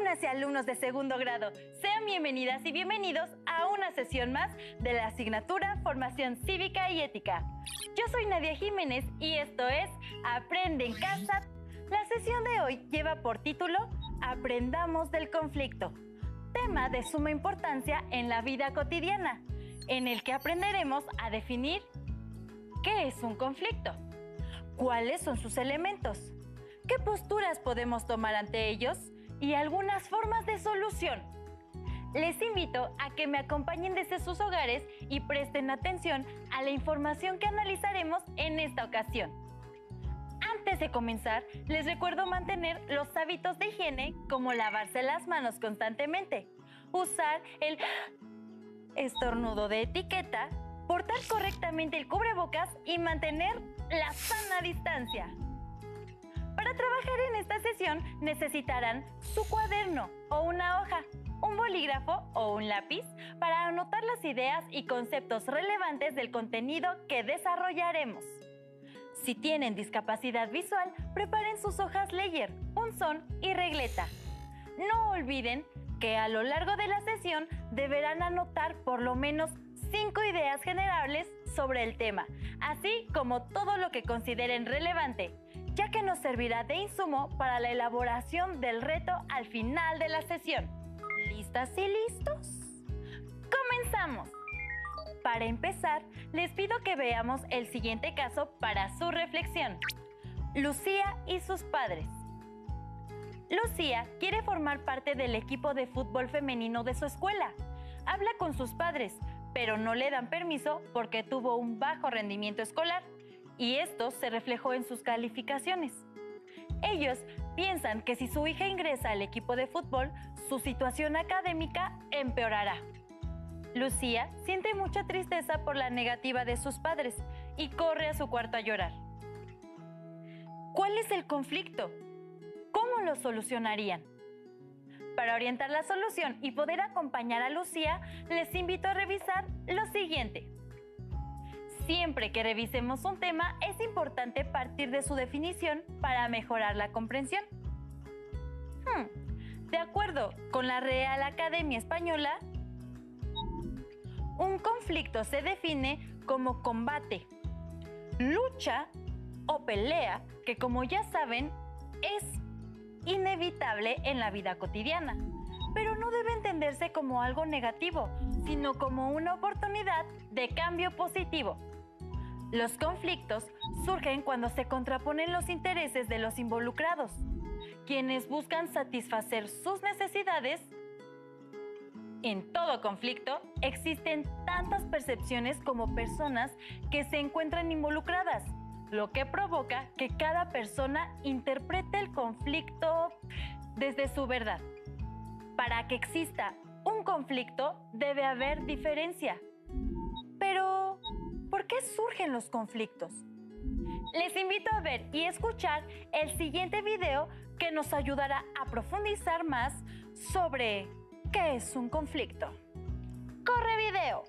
Alumnas y alumnos de segundo grado, sean bienvenidas y bienvenidos a una sesión más de la asignatura Formación Cívica y Ética. Yo soy Nadia Jiménez y esto es Aprende en Casa. La sesión de hoy lleva por título Aprendamos del conflicto, tema de suma importancia en la vida cotidiana, en el que aprenderemos a definir qué es un conflicto, cuáles son sus elementos, qué posturas podemos tomar ante ellos y algunas formas de solución. Les invito a que me acompañen desde sus hogares y presten atención a la información que analizaremos en esta ocasión. Antes de comenzar, les recuerdo mantener los hábitos de higiene como lavarse las manos constantemente, usar el estornudo de etiqueta, portar correctamente el cubrebocas y mantener la sana distancia. Para trabajar en esta sesión necesitarán su cuaderno o una hoja, un bolígrafo o un lápiz para anotar las ideas y conceptos relevantes del contenido que desarrollaremos. Si tienen discapacidad visual, preparen sus hojas Ledger, punzón y regleta. No olviden que a lo largo de la sesión deberán anotar por lo menos 5 ideas generales sobre el tema, así como todo lo que consideren relevante, ya que nos servirá de insumo para la elaboración del reto al final de la sesión. ¿Listas y listos? ¡Comenzamos! Para empezar, les pido que veamos el siguiente caso para su reflexión. Lucía y sus padres. Lucía quiere formar parte del equipo de fútbol femenino de su escuela. Habla con sus padres, pero no le dan permiso porque tuvo un bajo rendimiento escolar y esto se reflejó en sus calificaciones. Ellos piensan que si su hija ingresa al equipo de fútbol, su situación académica empeorará. Lucía siente mucha tristeza por la negativa de sus padres y corre a su cuarto a llorar. ¿Cuál es el conflicto? ¿Cómo lo solucionarían? Para orientar la solución y poder acompañar a Lucía, les invito a revisar lo siguiente. Siempre que revisemos un tema, es importante partir de su definición para mejorar la comprensión. De acuerdo con la Real Academia Española, un conflicto se define como combate, lucha o pelea que, como ya saben, es inevitable en la vida cotidiana, pero no debe entenderse como algo negativo, sino como una oportunidad de cambio positivo. Los conflictos surgen cuando se contraponen los intereses de los involucrados, quienes buscan satisfacer sus necesidades. En todo conflicto existen tantas percepciones como personas que se encuentran involucradas, lo que provoca que cada persona interprete el conflicto desde su verdad. Para que exista un conflicto debe haber diferencia. Pero, ¿por qué surgen los conflictos? Les invito a ver y escuchar el siguiente video que nos ayudará a profundizar más sobre ¿qué es un conflicto? ¡Corre video!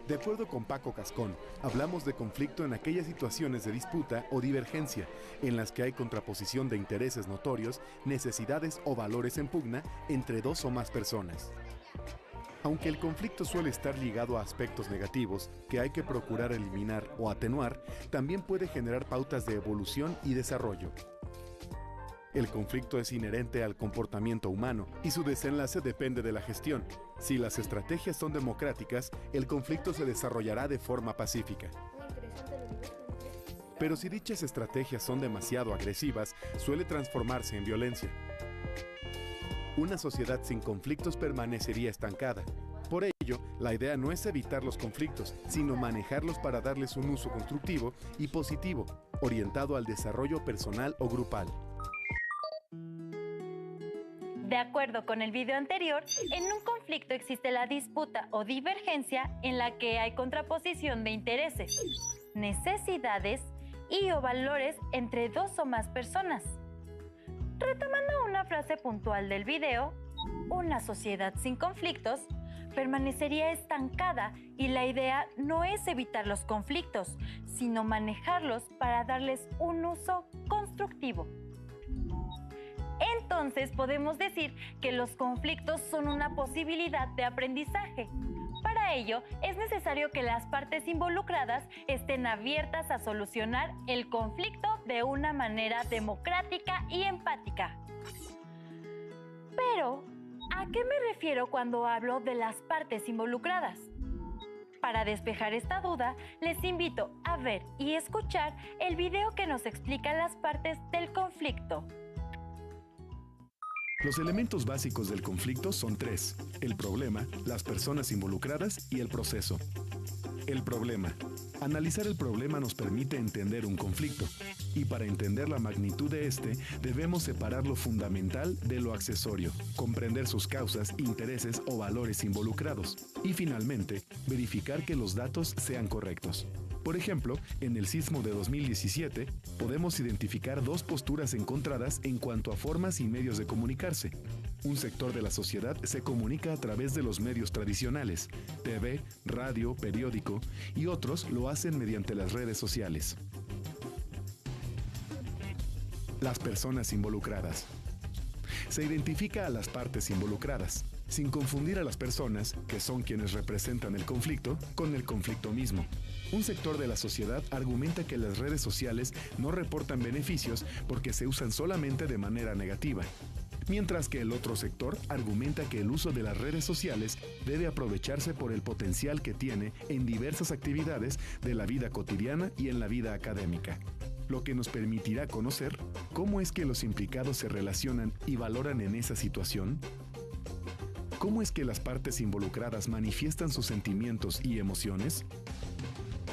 De acuerdo con Paco Cascón, hablamos de conflicto en aquellas situaciones de disputa o divergencia en las que hay contraposición de intereses notorios, necesidades o valores en pugna entre dos o más personas. Aunque el conflicto suele estar ligado a aspectos negativos que hay que procurar eliminar o atenuar, también puede generar pautas de evolución y desarrollo. El conflicto es inherente al comportamiento humano y su desenlace depende de la gestión. Si las estrategias son democráticas, el conflicto se desarrollará de forma pacífica. Pero si dichas estrategias son demasiado agresivas, suele transformarse en violencia. Una sociedad sin conflictos permanecería estancada. Por ello, la idea no es evitar los conflictos, sino manejarlos para darles un uso constructivo y positivo, orientado al desarrollo personal o grupal. De acuerdo con el video anterior, en un conflicto existe la disputa o divergencia en la que hay contraposición de intereses, necesidades y o valores entre dos o más personas. Retomando una frase puntual del video, una sociedad sin conflictos permanecería estancada y la idea no es evitar los conflictos, sino manejarlos para darles un uso constructivo. Entonces podemos decir que los conflictos son una posibilidad de aprendizaje. Para ello, es necesario que las partes involucradas estén abiertas a solucionar el conflicto de una manera democrática y empática. Pero, ¿a qué me refiero cuando hablo de las partes involucradas? Para despejar esta duda, les invito a ver y escuchar el video que nos explica las partes del conflicto. Los elementos básicos del conflicto son tres: el problema, las personas involucradas y el proceso. El problema. Analizar el problema nos permite entender un conflicto, y para entender la magnitud de este, debemos separar lo fundamental de lo accesorio, comprender sus causas, intereses o valores involucrados, y finalmente, verificar que los datos sean correctos. Por ejemplo, en el sismo de 2017, podemos identificar dos posturas encontradas en cuanto a formas y medios de comunicarse. Un sector de la sociedad se comunica a través de los medios tradicionales, TV, radio, periódico, y otros lo hacen mediante las redes sociales. Las personas involucradas. Se identifica a las partes involucradas, sin confundir a las personas, que son quienes representan el conflicto, con el conflicto mismo. Un sector de la sociedad argumenta que las redes sociales no reportan beneficios porque se usan solamente de manera negativa, mientras que el otro sector argumenta que el uso de las redes sociales debe aprovecharse por el potencial que tiene en diversas actividades de la vida cotidiana y en la vida académica, lo que nos permitirá conocer cómo es que los implicados se relacionan y valoran en esa situación. ¿Cómo es que las partes involucradas manifiestan sus sentimientos y emociones?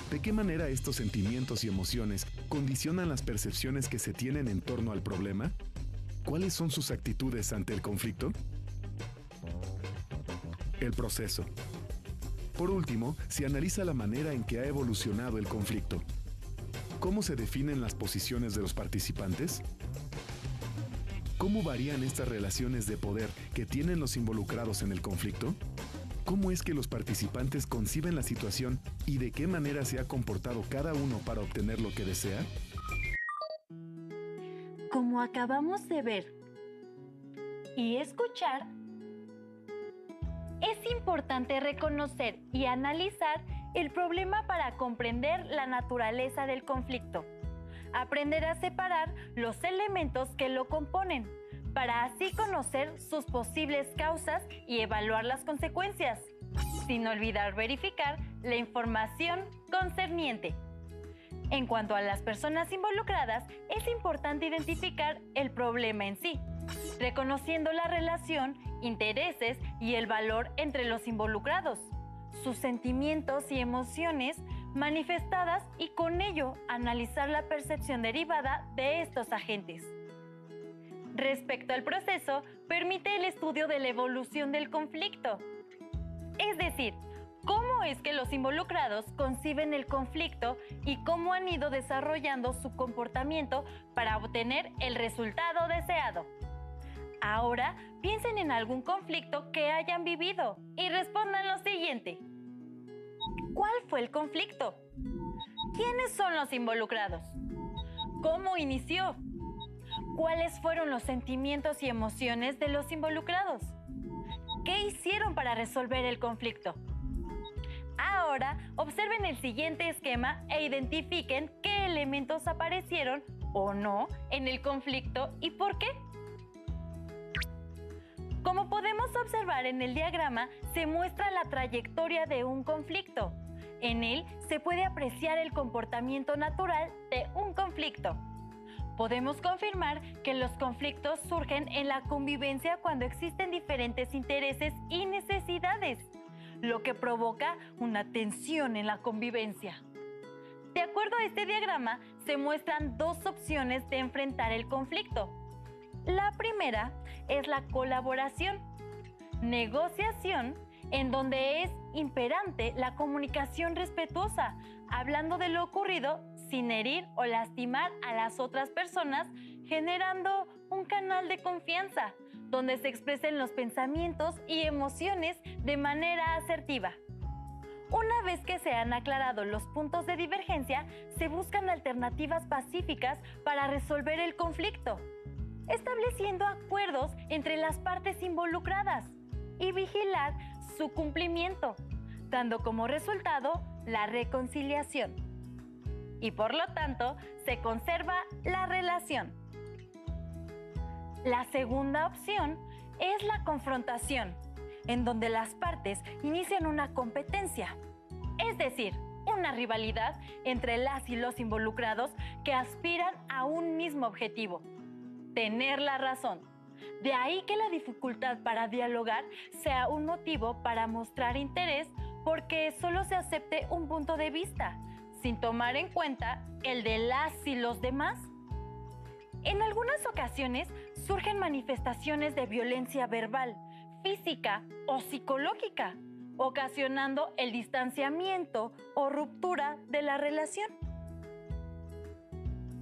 ¿De qué manera estos sentimientos y emociones condicionan las percepciones que se tienen en torno al problema? ¿Cuáles son sus actitudes ante el conflicto? El proceso. Por último, se analiza la manera en que ha evolucionado el conflicto. ¿Cómo se definen las posiciones de los participantes? ¿Cómo varían estas relaciones de poder que tienen los involucrados en el conflicto? ¿Cómo es que los participantes conciben la situación y de qué manera se ha comportado cada uno para obtener lo que desea? Como acabamos de ver y escuchar, es importante reconocer y analizar el problema para comprender la naturaleza del conflicto. Aprender a separar los elementos que lo componen, para así conocer sus posibles causas y evaluar las consecuencias, sin olvidar verificar la información concerniente. En cuanto a las personas involucradas, es importante identificar el problema en sí, reconociendo la relación, intereses y el valor entre los involucrados, sus sentimientos y emociones manifestadas, y con ello analizar la percepción derivada de estos agentes. Respecto al proceso, permite el estudio de la evolución del conflicto. Es decir, cómo es que los involucrados conciben el conflicto y cómo han ido desarrollando su comportamiento para obtener el resultado deseado. Ahora, piensen en algún conflicto que hayan vivido y respondan lo siguiente. ¿Cuál fue el conflicto? ¿Quiénes son los involucrados? ¿Cómo inició? ¿Cuáles fueron los sentimientos y emociones de los involucrados? ¿Qué hicieron para resolver el conflicto? Ahora, observen el siguiente esquema e identifiquen qué elementos aparecieron o no en el conflicto y por qué. Como podemos observar en el diagrama, se muestra la trayectoria de un conflicto. En él se puede apreciar el comportamiento natural de un conflicto. Podemos confirmar que los conflictos surgen en la convivencia cuando existen diferentes intereses y necesidades, lo que provoca una tensión en la convivencia. De acuerdo a este diagrama, se muestran dos opciones de enfrentar el conflicto. La primera es la colaboración, negociación, en donde es imperante la comunicación respetuosa, hablando de lo ocurrido sin herir o lastimar a las otras personas, generando un canal de confianza, donde se expresen los pensamientos y emociones de manera asertiva. Una vez que se han aclarado los puntos de divergencia, se buscan alternativas pacíficas para resolver el conflicto. estableciendo acuerdos entre las partes involucradas y vigilar su cumplimiento, dando como resultado la reconciliación. Y por lo tanto, se conserva la relación. La segunda opción es la confrontación, en donde las partes inician una competencia, es decir, una rivalidad entre las y los involucrados que aspiran a un mismo objetivo: tener la razón. De ahí que la dificultad para dialogar sea un motivo para mostrar interés, porque solo se acepte un punto de vista, sin tomar en cuenta el de las y los demás. En algunas ocasiones surgen manifestaciones de violencia verbal, física o psicológica, ocasionando el distanciamiento o ruptura de la relación.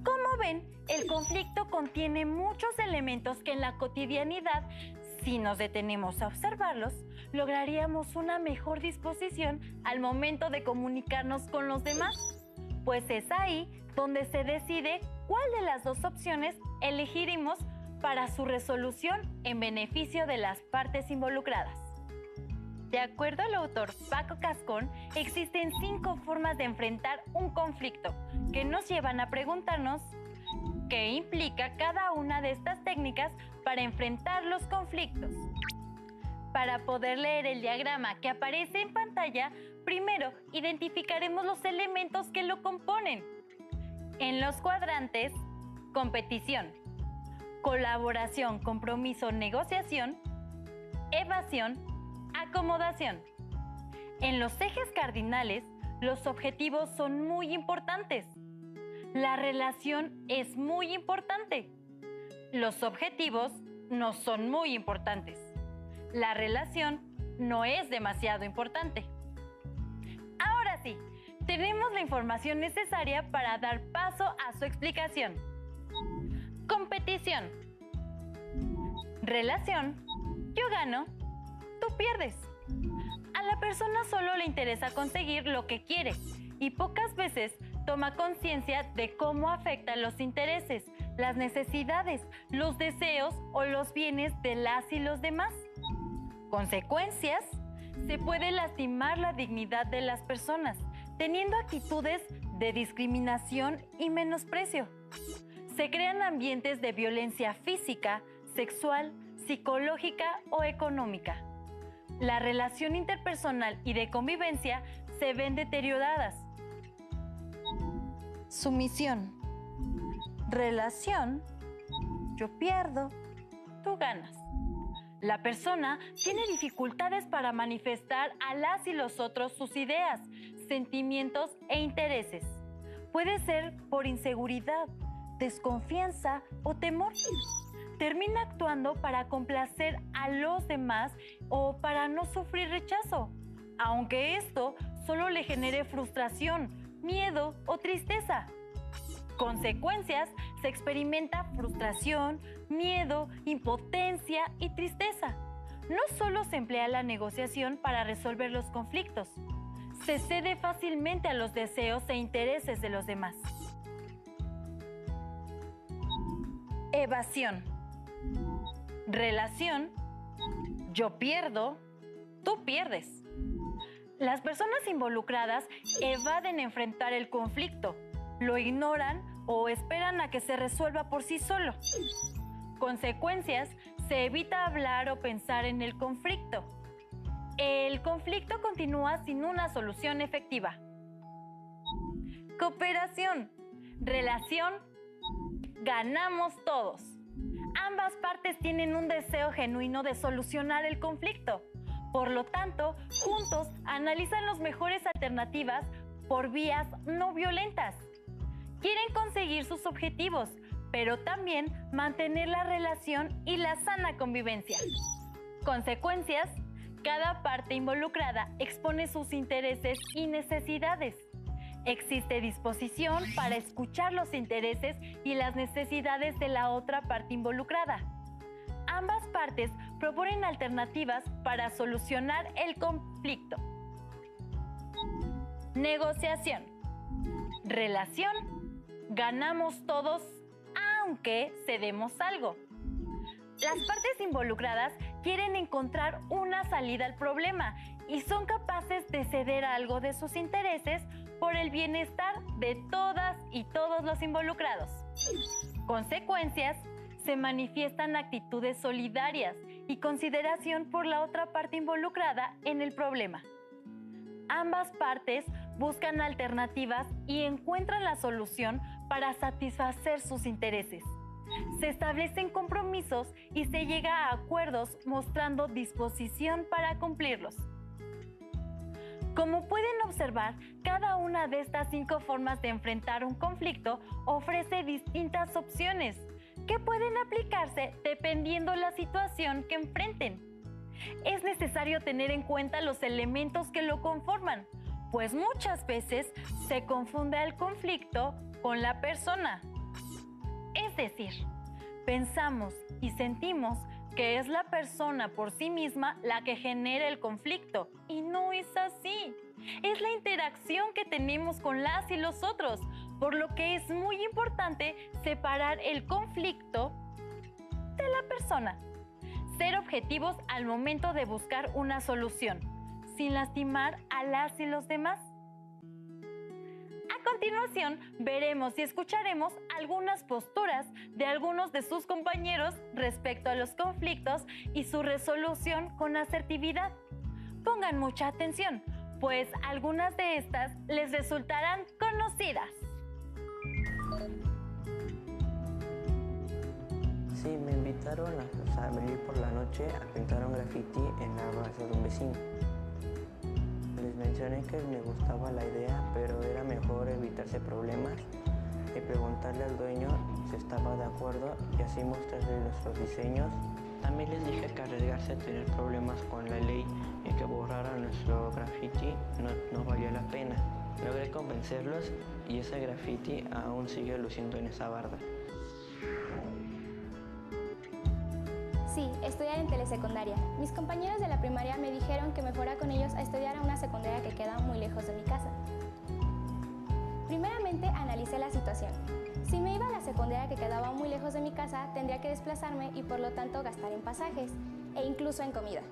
Como ven, el conflicto contiene muchos elementos que en la cotidianidad, si nos detenemos a observarlos, lograríamos una mejor disposición al momento de comunicarnos con los demás, pues es ahí donde se decide cuál de las dos opciones elegiremos para su resolución en beneficio de las partes involucradas. De acuerdo al autor Paco Cascón, existen 5 formas de enfrentar un conflicto que nos llevan a preguntarnos qué implica cada una de estas técnicas para enfrentar los conflictos. Para poder leer el diagrama que aparece en pantalla, primero identificaremos los elementos que lo componen. En los cuadrantes, competición, colaboración, compromiso, negociación, evasión, acomodación. En los ejes cardinales, los objetivos son muy importantes. La relación es muy importante. Los objetivos no son muy importantes. La relación no es demasiado importante. Ahora sí, tenemos la información necesaria para dar paso a su explicación. Competición. Relación. Yo gano, tú pierdes. A la persona solo le interesa conseguir lo que quiere y pocas veces toma conciencia de cómo afectan los intereses, las necesidades, los deseos o los bienes de las y los demás. Consecuencias: se puede lastimar la dignidad de las personas, teniendo actitudes de discriminación y menosprecio. Se crean ambientes de violencia física, sexual, psicológica o económica. La relación interpersonal y de convivencia se ven deterioradas. Sumisión. Relación. Yo pierdo, tú ganas. La persona tiene dificultades para manifestar a las y los otros sus ideas, sentimientos e intereses. Puede ser por inseguridad, desconfianza o temor. Termina actuando para complacer a los demás o para no sufrir rechazo, aunque esto solo le genere frustración, miedo o tristeza. Consecuencias: se experimenta frustración, miedo, impotencia y tristeza. No solo se emplea la negociación para resolver los conflictos, se cede fácilmente a los deseos e intereses de los demás. Evasión. Relación. Yo pierdo, tú pierdes. Las personas involucradas evaden enfrentar el conflicto, lo ignoran o esperan a que se resuelva por sí solo. Consecuencias: se evita hablar o pensar en el conflicto. El conflicto continúa sin una solución efectiva. Cooperación. Relación. Ganamos todos. Ambas partes tienen un deseo genuino de solucionar el conflicto. Por lo tanto, juntos analizan las mejores alternativas por vías no violentas. Quieren conseguir sus objetivos, pero también mantener la relación y la sana convivencia. Consecuencias: cada parte involucrada expone sus intereses y necesidades. Existe disposición para escuchar los intereses y las necesidades de la otra parte involucrada. Ambas partes proponen alternativas para solucionar el conflicto. Negociación. Relación. Ganamos todos, aunque cedemos algo. Las partes involucradas quieren encontrar una salida al problema y son capaces de ceder algo de sus intereses por el bienestar de todas y todos los involucrados. Consecuencias, se manifiestan actitudes solidarias y consideración por la otra parte involucrada en el problema. Ambas partes buscan alternativas y encuentran la solución para satisfacer sus intereses. Se establecen compromisos y se llega a acuerdos mostrando disposición para cumplirlos. Como pueden observar, cada una de estas 5 formas de enfrentar un conflicto ofrece distintas opciones que pueden aplicarse dependiendo la situación que enfrenten. Es necesario tener en cuenta los elementos que lo conforman, pues muchas veces se confunde el conflicto con la persona. Es decir, pensamos y sentimos que es la persona por sí misma la que genera el conflicto, y no es así. Es la interacción que tenemos con las y los otros, por lo que es muy importante separar el conflicto de la persona. Ser objetivos al momento de buscar una solución, sin lastimar a las y los demás. A continuación, veremos y escucharemos algunas posturas de algunos de sus compañeros respecto a los conflictos y su resolución con asertividad. Pongan mucha atención, pues algunas de estas les resultarán conocidas. Sí, me invitaron a venir por la noche a pintar un graffiti en la casa de un vecino. Les mencioné que me gustaba la idea, pero era mejor evitarse problemas y preguntarle al dueño si estaba de acuerdo y así mostrarle nuestros diseños. También les dije que arriesgarse a tener problemas con la ley y que borraran nuestro graffiti no valía la pena. Logré convencerlos y ese graffiti aún sigue luciendo en esa barda. Sí, estudiar en telesecundaria. Mis compañeros de la primaria me dijeron que me fuera con ellos a estudiar a una secundaria que queda muy lejos de mi casa. Primeramente analicé la situación. Si me iba a la secundaria que quedaba muy lejos de mi casa, tendría que desplazarme y por lo tanto gastar en pasajes e incluso en comida.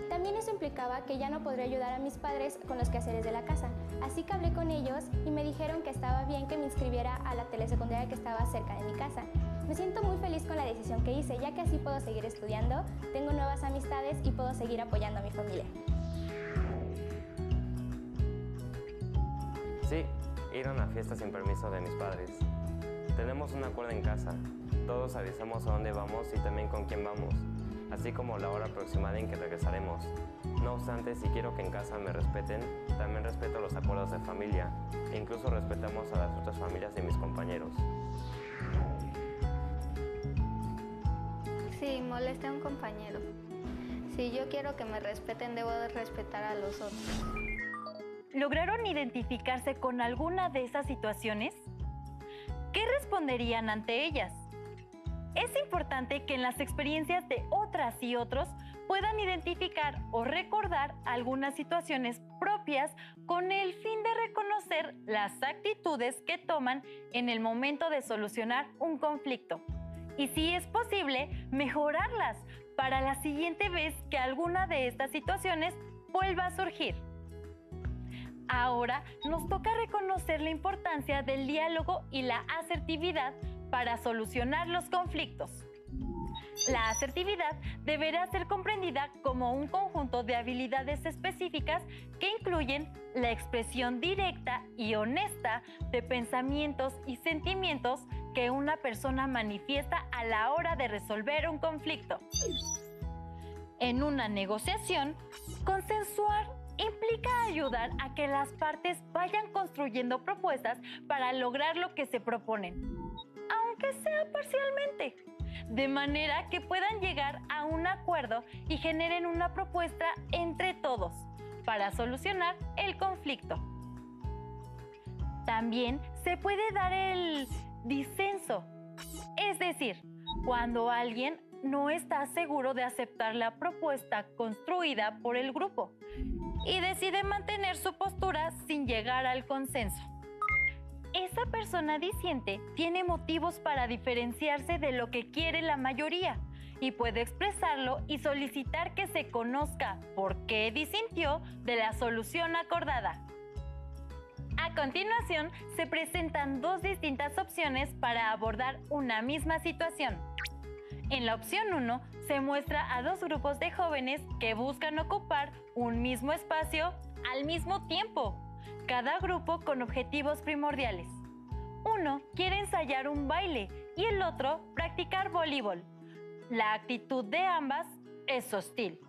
También eso implicaba que ya no podría ayudar a mis padres con los quehaceres de la casa, así que hablé con ellos y me dijeron que estaba bien que me inscribiera a la telesecundaria que estaba cerca de mi casa. Me siento muy feliz con la decisión que hice, ya que así puedo seguir estudiando, tengo nuevas amistades y puedo seguir apoyando a mi familia. Sí, ir a una fiesta sin permiso de mis padres. Tenemos un acuerdo en casa, todos avisamos a dónde vamos y también con quién vamos, así como la hora aproximada en que regresaremos. No obstante, si quiero que en casa me respeten, también respeto los acuerdos de familia e incluso respetamos a las otras familias de mis compañeros. Sí, molesté a un compañero. Si yo quiero que me respeten, debo de respetar a los otros. ¿Lograron identificarse con alguna de esas situaciones? ¿Qué responderían ante ellas? Es importante que en las experiencias de otras y otros puedan identificar o recordar algunas situaciones propias con el fin de reconocer las actitudes que toman en el momento de solucionar un conflicto. Y si es posible, mejorarlas para la siguiente vez que alguna de estas situaciones vuelva a surgir. Ahora nos toca reconocer la importancia del diálogo y la asertividad para solucionar los conflictos. La asertividad deberá ser comprendida como un conjunto de habilidades específicas que incluyen la expresión directa y honesta de pensamientos y sentimientos que una persona manifiesta a la hora de resolver un conflicto. En una negociación, consensuar implica ayudar a que las partes vayan construyendo propuestas para lograr lo que se proponen, aunque sea parcialmente, de manera que puedan llegar a un acuerdo y generen una propuesta entre todos para solucionar el conflicto. También se puede dar el disenso, es decir, cuando alguien no está seguro de aceptar la propuesta construida por el grupo y decide mantener su postura sin llegar al consenso. Esa persona disiente tiene motivos para diferenciarse de lo que quiere la mayoría y puede expresarlo y solicitar que se conozca por qué disintió de la solución acordada. A continuación, se presentan dos distintas opciones para abordar una misma situación. En la opción 1, se muestra a dos grupos de jóvenes que buscan ocupar un mismo espacio al mismo tiempo, cada grupo con objetivos primordiales. Uno quiere ensayar un baile y el otro practicar voleibol. La actitud de ambas es hostil.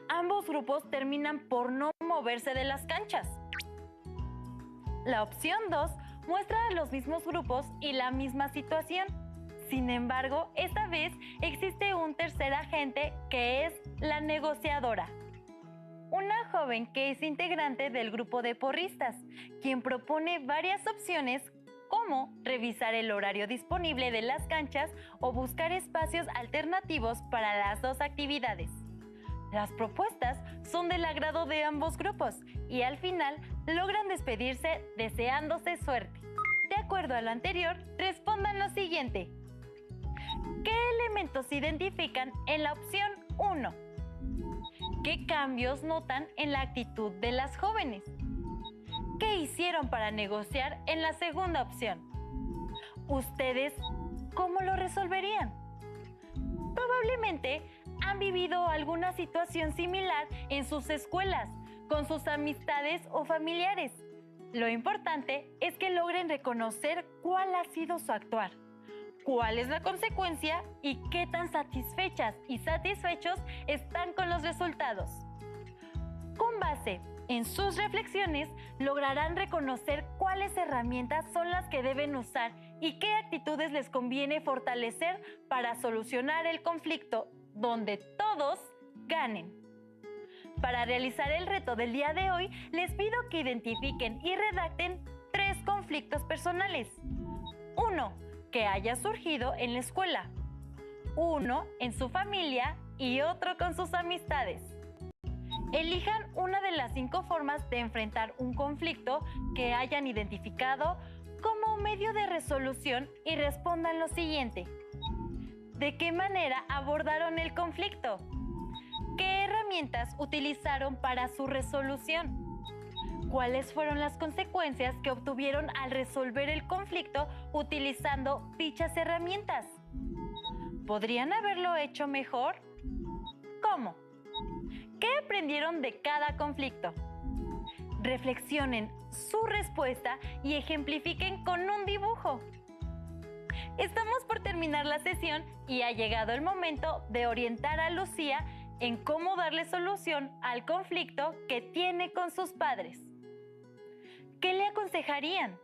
Ambos grupos terminan por no moverse de las canchas. La opción 2 muestra a los mismos grupos y la misma situación. Sin embargo, esta vez existe un tercer agente que es la negociadora. Una joven que es integrante del grupo de porristas, quien propone varias opciones como revisar el horario disponible de las canchas o buscar espacios alternativos para las dos actividades. Las propuestas son del agrado de ambos grupos y al final logran despedirse deseándose suerte. De acuerdo a lo anterior, respondan lo siguiente. ¿Qué elementos se identifican en la opción 1? ¿Qué cambios notan en la actitud de las jóvenes? ¿Qué hicieron para negociar en la segunda opción? ¿Ustedes cómo lo resolverían? Probablemente han vivido alguna situación similar en sus escuelas, con sus amistades o familiares. Lo importante es que logren reconocer cuál ha sido su actuar, cuál es la consecuencia y qué tan satisfechas y satisfechos están con los resultados. Con base en sus reflexiones, lograrán reconocer cuáles herramientas son las que deben usar y qué actitudes les conviene fortalecer para solucionar el conflicto donde todos ganen. Para realizar el reto del día de hoy, les pido que identifiquen y redacten 3 conflictos personales. 1 que haya surgido en la escuela, 1 en su familia y otro con sus amistades. Elijan una de las 5 formas de enfrentar un conflicto que hayan identificado como medio de resolución y respondan lo siguiente. ¿De qué manera abordaron el conflicto? ¿Qué herramientas utilizaron para su resolución? ¿Cuáles fueron las consecuencias que obtuvieron al resolver el conflicto utilizando dichas herramientas? ¿Podrían haberlo hecho mejor? ¿Cómo? ¿Qué aprendieron de cada conflicto? Reflexionen su respuesta y ejemplifiquen con un dibujo. Estamos por terminar la sesión y ha llegado el momento de orientar a Lucía en cómo darle solución al conflicto que tiene con sus padres. ¿Qué le aconsejarían?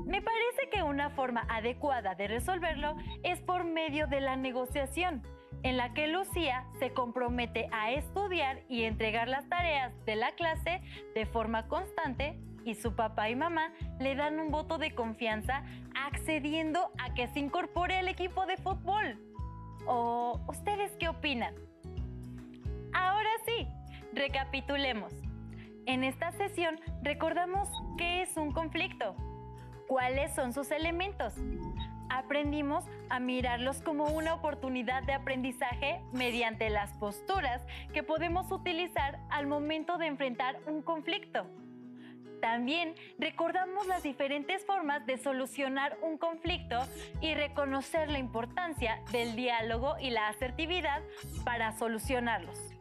Me parece que una forma adecuada de resolverlo es por medio de la negociación, en la que Lucía se compromete a estudiar y entregar las tareas de la clase de forma constante y su papá y mamá le dan un voto de confianza accediendo a que se incorpore al equipo de fútbol. ¿O ustedes qué opinan? Ahora sí, recapitulemos. En esta sesión recordamos qué es un conflicto, cuáles son sus elementos. Aprendimos a mirarlos como una oportunidad de aprendizaje mediante las posturas que podemos utilizar al momento de enfrentar un conflicto. También recordamos las diferentes formas de solucionar un conflicto y reconocer la importancia del diálogo y la asertividad para solucionarlos.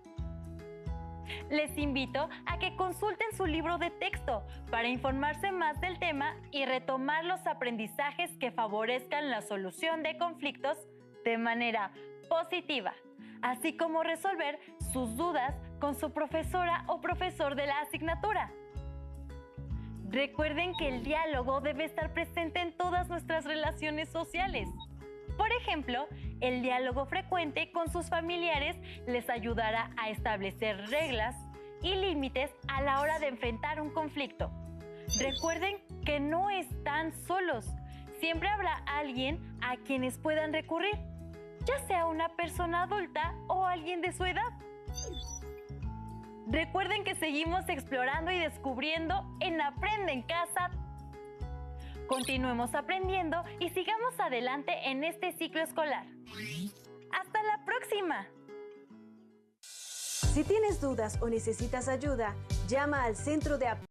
Les invito a que consulten su libro de texto para informarse más del tema y retomar los aprendizajes que favorezcan la solución de conflictos de manera positiva, así como resolver sus dudas con su profesora o profesor de la asignatura. Recuerden que el diálogo debe estar presente en todas nuestras relaciones sociales. Por ejemplo, el diálogo frecuente con sus familiares les ayudará a establecer reglas y límites a la hora de enfrentar un conflicto. Recuerden que no están solos. Siempre habrá alguien a quienes puedan recurrir, ya sea una persona adulta o alguien de su edad. Recuerden que seguimos explorando y descubriendo en Aprende en Casa. Continuemos aprendiendo y sigamos adelante en este ciclo escolar. ¡Hasta la próxima! Si tienes dudas o necesitas ayuda, llama al Centro de Apoyo